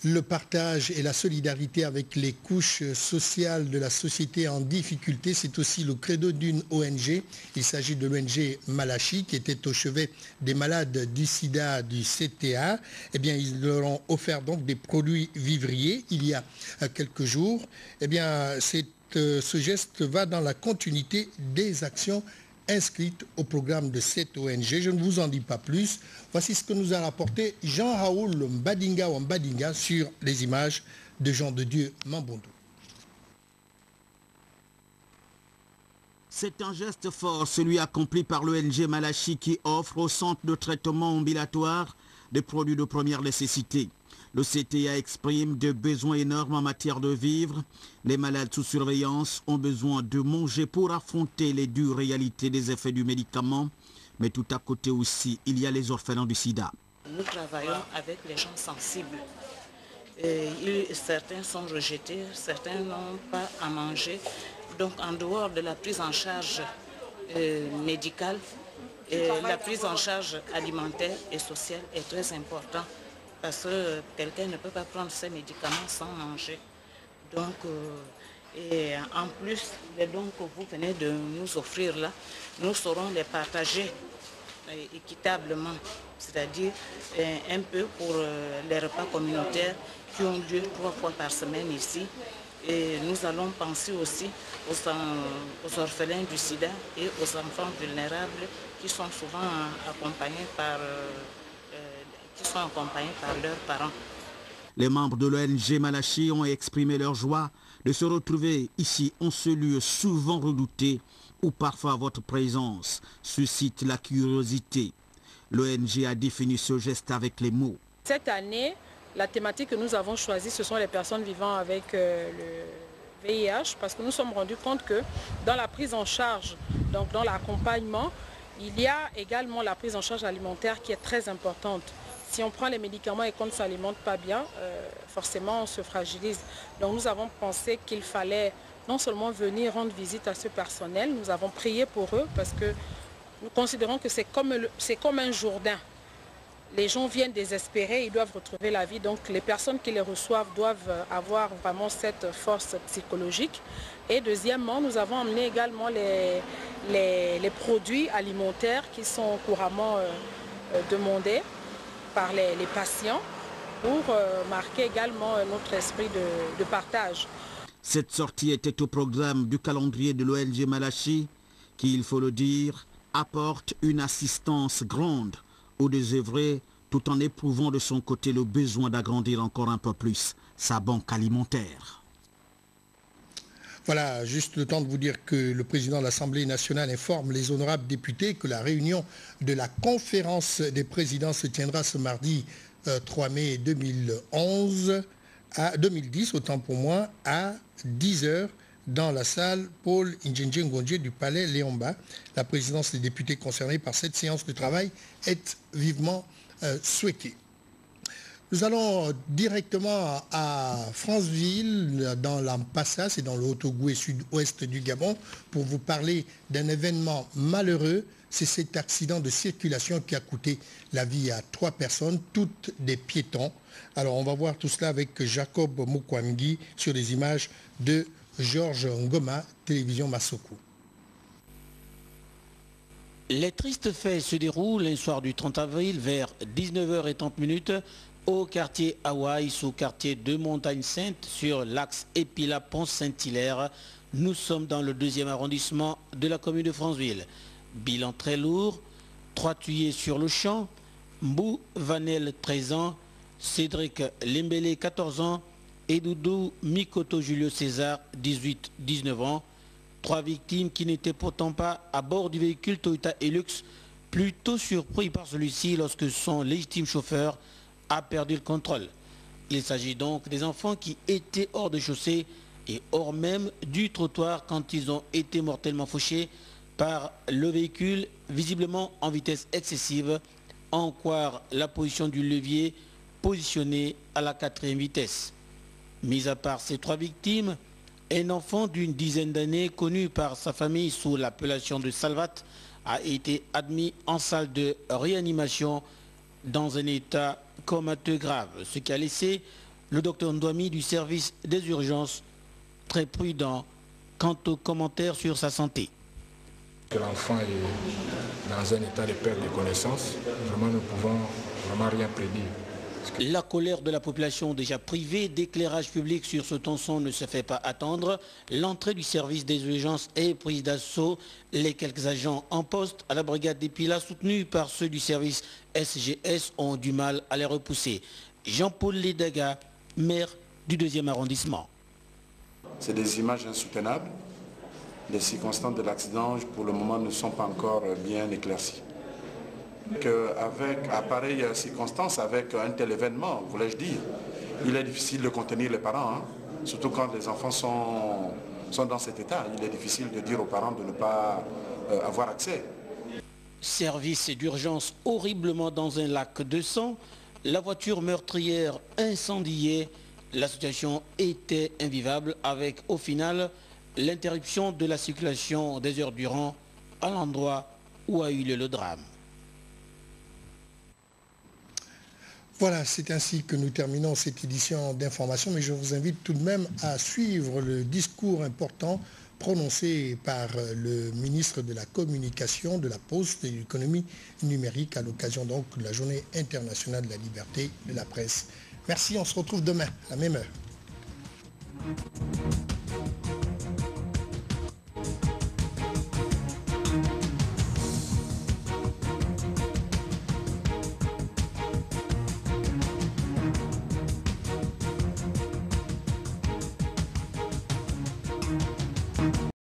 Le partage et la solidarité avec les couches sociales de la société en difficulté, c'est aussi le credo d'une ONG. Il s'agit de l'ONG Malachi qui était au chevet des malades du sida du CTA. Eh bien, ils leur ont offert donc des produits vivriers il y a quelques jours. Eh bien, ce geste va dans la continuité des actions inscrite au programme de cette ONG. Je ne vous en dis pas plus. Voici ce que nous a rapporté Jean-Raoul Mbadinga sur les images de Jean de Dieu Mambondo. C'est un geste fort, celui accompli par l'ONG Malachi qui offre au centre de traitement ambulatoire des produits de première nécessité. Le CTA exprime des besoins énormes en matière de vivres. Les malades sous surveillance ont besoin de manger pour affronter les dures réalités des effets du médicament. Mais tout à côté aussi, il y a les orphelins du sida. Nous travaillons avec les gens sensibles. Certains sont rejetés, certains n'ont pas à manger. Donc en dehors de la prise en charge médicale, la prise en charge alimentaire et sociale est très importante. Parce que quelqu'un ne peut pas prendre ses médicaments sans manger. Donc, et en plus, les dons que vous venez de nous offrir là, nous saurons les partager équitablement. C'est-à-dire un peu pour les repas communautaires qui ont lieu 3 fois par semaine ici. Et nous allons penser aussi aux orphelins du sida et aux enfants vulnérables qui sont souvent accompagnés par leurs parents. Les membres de l'ONG Malachi ont exprimé leur joie de se retrouver ici en ce lieu souvent redouté où parfois votre présence suscite la curiosité. L'ONG a défini ce geste avec les mots. Cette année, la thématique que nous avons choisie, ce sont les personnes vivant avec le VIH, parce que nous sommes rendus compte que dans la prise en charge, donc dans l'accompagnement, il y a également la prise en charge alimentaire qui est très importante. Si on prend les médicaments et qu'on ne s'alimente pas bien, forcément on se fragilise. Donc nous avons pensé qu'il fallait non seulement venir rendre visite à ce personnel, nous avons prié pour eux parce que nous considérons que c'est comme un Jourdain. Les gens viennent désespérés, ils doivent retrouver la vie. Donc les personnes qui les reçoivent doivent avoir vraiment cette force psychologique. Et deuxièmement, nous avons emmené également les produits alimentaires qui sont couramment demandés par les patients pour marquer également notre esprit de partage. Cette sortie était au programme du calendrier de l'ONG Malachi qui, il faut le dire, apporte une assistance grande aux désœuvrés tout en éprouvant de son côté le besoin d'agrandir encore un peu plus sa banque alimentaire. Voilà, juste le temps de vous dire que le président de l'Assemblée nationale informe les honorables députés que la réunion de la conférence des présidents se tiendra ce mardi 3 mai 2010, autant pour moi, à 10 h dans la salle Paul Njenje Ngonje du Palais Léomba. La présidence des députés concernés par cette séance de travail est vivement souhaitée. Nous allons directement à Franceville, dans l'Ampassa, c'est dans le Haut-Ogooué sud-ouest du Gabon, pour vous parler d'un événement malheureux. C'est cet accident de circulation qui a coûté la vie à 3 personnes, toutes des piétons. Alors on va voir tout cela avec Jacob Mukwamgi sur les images de Georges Ngoma, Télévision Masoko. Les tristes faits se déroulent un soir du 30 avril vers 19h30 au quartier Hawaï, sous quartier de Montagne-Sainte, sur l'axe Épila-Pont-Saint-Hilaire. Nous sommes dans le 2e arrondissement de la commune de Franceville. Bilan très lourd, 3 tués sur le champ, Mbou Vanel 13 ans, Cédric Lembele 14 ans et Doudou Mikoto Julio César 18-19 ans. 3 victimes qui n'étaient pourtant pas à bord du véhicule Toyota Hilux, plutôt surpris par celui-ci lorsque son légitime chauffeur a perdu le contrôle. Il s'agit donc des enfants qui étaient hors de chaussée et hors même du trottoir quand ils ont été mortellement fauchés par le véhicule, visiblement en vitesse excessive, en croire la position du levier positionné à la 4e vitesse. Mis à part ces 3 victimes, un enfant d'une dizaine d'années, connu par sa famille sous l'appellation de Salvat, a été admis en salle de réanimation dans un état comateux grave, ce qui a laissé Le docteur Ndouami du service des urgences, très prudent quant aux commentaires sur sa santé. Que l'enfant est dans un état de perte de connaissance, vraiment nous ne pouvons vraiment rien prédire. La colère de la population déjà privée d'éclairage public sur ce tronçon ne se fait pas attendre. L'entrée du service des urgences est prise d'assaut. Les quelques agents en poste à la brigade des Pilas, soutenus par ceux du service SGS, ont du mal à les repousser. Jean-Paul Ledaga, maire du 2e arrondissement. C'est des images insoutenables. Les circonstances de l'accident, pour le moment, ne sont pas encore bien éclaircies. Avec à pareille circonstance, avec un tel événement, voulais-je dire, il est difficile de contenir les parents, surtout quand les enfants sont dans cet état. Il est difficile de dire aux parents de ne pas avoir accès. Service d'urgence horriblement dans un lac de sang. La voiture meurtrière incendiée. La situation était invivable avec, au final, l'interruption de la circulation des heures durant à l'endroit où a eu lieu le drame. Voilà, c'est ainsi que nous terminons cette édition d'information, mais je vous invite tout de même à suivre le discours important prononcé par le ministre de la Communication, de la Poste et de l'Économie numérique à l'occasion donc de la Journée internationale de la liberté de la presse. Merci, on se retrouve demain à la même heure.